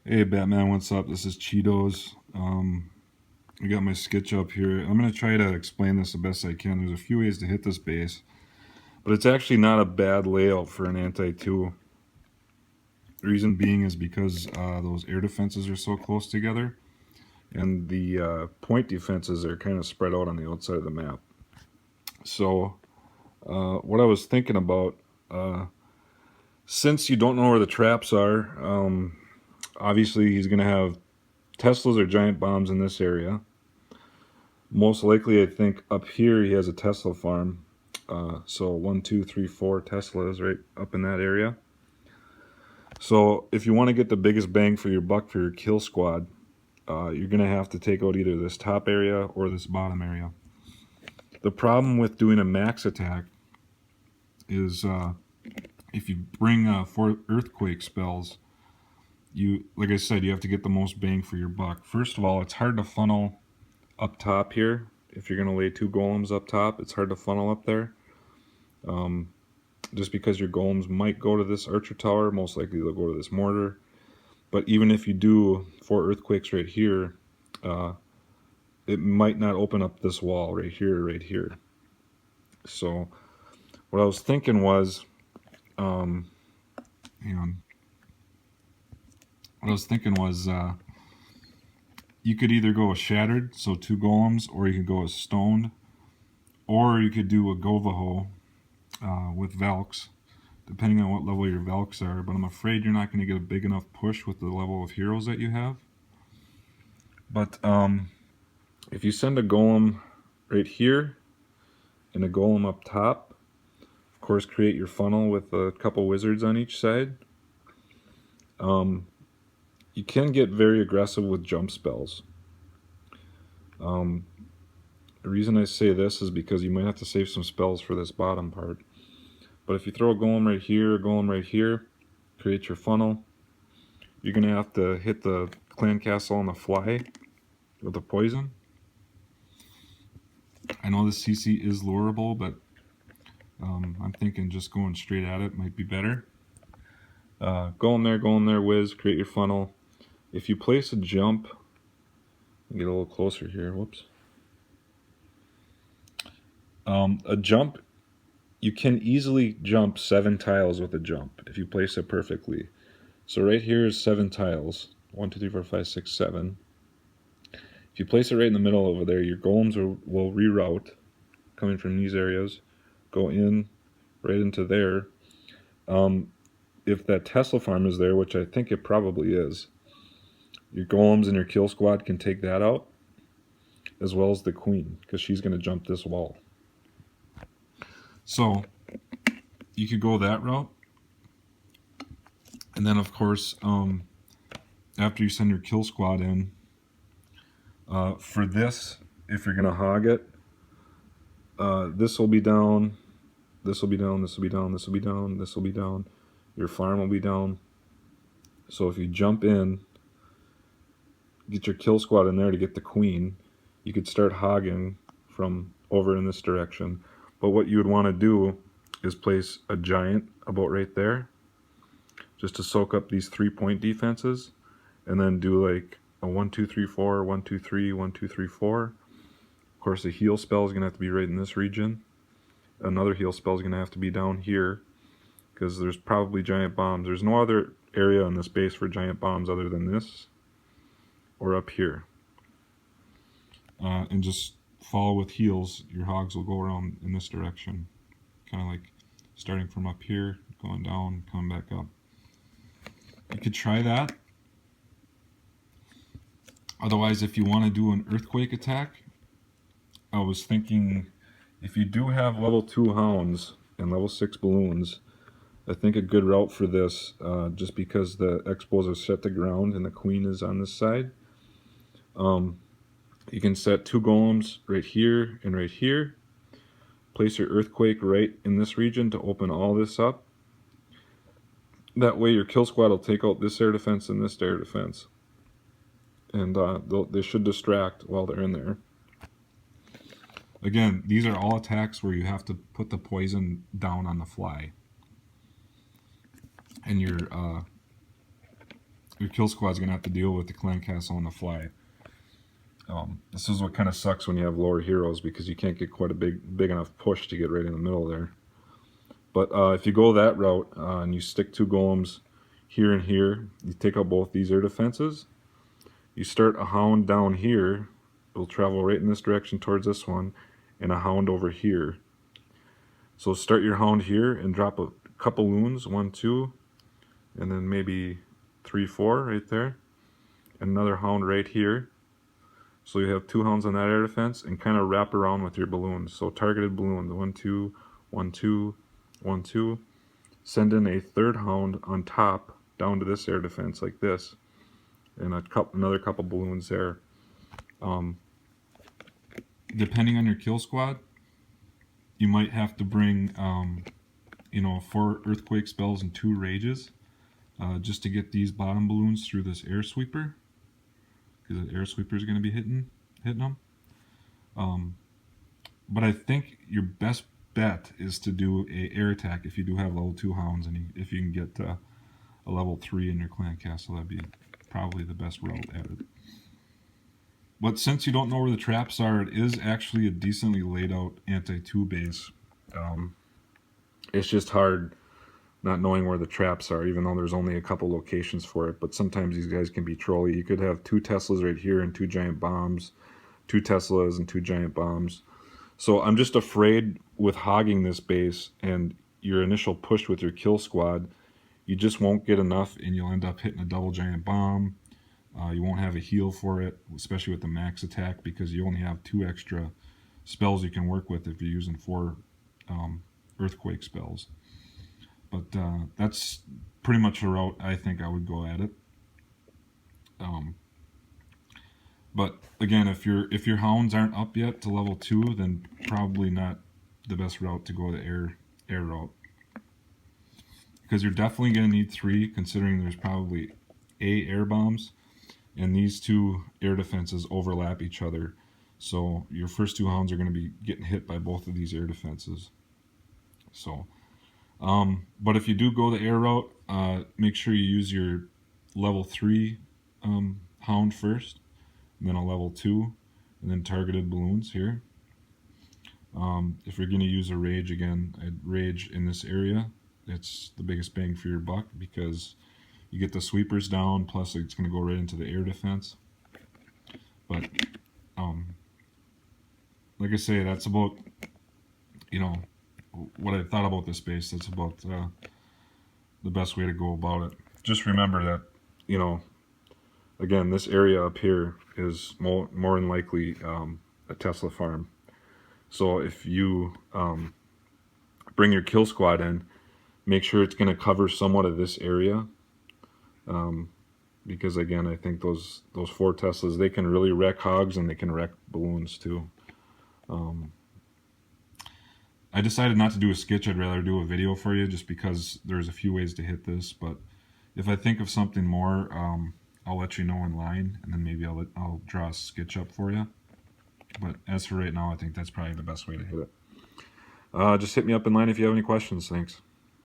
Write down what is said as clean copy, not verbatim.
Hey Batman, what's up? This is Cheetos. I got my sketch up here. I'm going to try to explain this the best I can. There's a few ways to hit this base, but it's actually not a bad layout for an anti-2. The reason being is because those air defenses are so close together, and the point defenses are kind of spread out on the outside of the map. So, what I was thinking about, since you don't know where the traps are, obviously he's going to have Teslas or giant bombs in this area. Most likely, I think up here he has a Tesla farm. So 1, 2, 3, 4 Teslas right up in that area. So if you want to get the biggest bang for your buck for your kill squad, you're going to have to take out either this top area or this bottom area. The problem with doing a max attack is if you bring 4 earthquake spells, like I said, you have to get the most bang for your buck. First of all, it's hard to funnel up top here. If you're going to lay 2 golems up top, it's hard to funnel up there. Just because your golems might go to this archer tower, most likely they'll go to this mortar. But even if you do 4 earthquakes right here, it might not open up this wall right here. So what I was thinking was, hang on. What I was thinking was, you could either go a shattered, so 2 golems, or you could go a stoned, or you could do a Govaho with Valks, depending on what level your Valks are, but I'm afraid you're not going to get a big enough push with the level of heroes that you have. But if you send a golem right here and a golem up top, of course create your funnel with a couple wizards on each side, you can get very aggressive with jump spells. The reason I say this is because you might have to save some spells for this bottom part. But if you throw a golem right here, a golem right here, create your funnel, you're going to have to hit the clan castle on the fly with the poison. I know the CC is lowerable, but I'm thinking just going straight at it might be better. Go in there, whiz, create your funnel. If you place a jump, get a little closer here, whoops. A jump, you can easily jump 7 tiles with a jump if you place it perfectly. So right here is 7 tiles. 1, 2, 3, 4, 5, 6, 7. If you place it right in the middle over there, your golems will reroute coming from these areas, go in right into there. If that Tesla farm is there, which I think it probably is, your golems and your kill squad can take that out, as well as the queen, because she's going to jump this wall. So you could go that route. And then, of course, after you send your kill squad in, for this, if you're going to hog it, this will be down, this will be down, this will be down, this will be down, this will be down. Your farm will be down. So if you jump in, get your kill squad in there to get the queen, you could start hogging from over in this direction. But what you would want to do is place a giant about right there, just to soak up these 3-point defenses, and then do like a 1, 2, 3, 4, 1, 2, 3, 1, 2, 3, 4. Of course, the heal spell is going to have to be right in this region. Another heal spell is going to have to be down here, because there's probably giant bombs. There's no other area on this base for giant bombs other than this, or up here. And just follow with heals. Your hogs will go around in this direction, kind of like starting from up here, going down, coming back up. You could try that. Otherwise, if you want to do an earthquake attack, I was thinking if you do have level 2 hounds and level 6 balloons, I think a good route for this, just because the expos are set to ground and the queen is on this side, you can set 2 golems right here and right here. Place your earthquake right in this region to open all this up. That way your kill squad will take out this air defense and this air defense. And they should distract while they're in there. Again, these are all attacks where you have to put the poison down on the fly. And your kill squad's gonna have to deal with the clan castle on the fly. This is what kind of sucks when you have lower heroes, because you can't get quite a big enough push to get right in the middle there. But if you go that route and you stick 2 golems here and here, you take out both these air defenses, you start a hound down here, it'll travel right in this direction towards this one, and a hound over here. So start your hound here and drop a couple loons, 1, 2, and then maybe 3, 4 right there, and another hound right here. So you have 2 hounds on that air defense, and kind of wrap around with your balloons. So targeted balloons, 1, 2, 1, 2, 1, 2. Send in a 3rd hound on top down to this air defense like this, and another couple balloons there. Depending on your kill squad, you might have to bring 4 earthquake spells and 2 rages just to get these bottom balloons through this air sweeper, because the air sweeper is going to be hitting them. But I think your best bet is to do a air attack if you do have level 2 hounds, and if you can get a level 3 in your clan castle, that'd be probably the best route at it. But since you don't know where the traps are, it is actually a decently laid out anti-2 base. It's just hard not knowing where the traps are, even though there's only a couple locations for it. But sometimes these guys can be trolly. You could have 2 Teslas right here and 2 giant bombs, 2 Teslas and 2 giant bombs. So I'm just afraid with hogging this base and your initial push with your kill squad, you just won't get enough, and you'll end up hitting a double giant bomb. You won't have a heal for it, especially with the max attack, because you only have 2 extra spells you can work with if you're using 4 earthquake spells. But that's pretty much the route I think I would go at it. But again, if your hounds aren't up yet to level 2, then probably not the best route to go the air route, because you're definitely going to need 3, considering there's probably air bombs, and these 2 air defenses overlap each other. So your first 2 hounds are going to be getting hit by both of these air defenses. So, but if you do go the air route, make sure you use your level 3 hound first, and then a level 2, and then targeted balloons here. If you're going to use a rage, again, I'd rage in this area. It's the biggest bang for your buck, because you get the sweepers down, plus it's going to go right into the air defense. But like I say, that's about what I thought about this base. That's about the best way to go about it. Just remember that again, this area up here is more than likely a Tesla farm. So if you bring your kill squad in, make sure it's going to cover somewhat of this area, because again, I think those 4 Teslas, they can really wreck hogs, and they can wreck balloons too. I decided not to do a sketch. I'd rather do a video for you, just because there's a few ways to hit this. But if I think of something more, I'll let you know in line, and then maybe I'll draw a sketch up for you. But as for right now, I think that's probably the best way to hit it. Just hit me up in line if you have any questions. Thanks.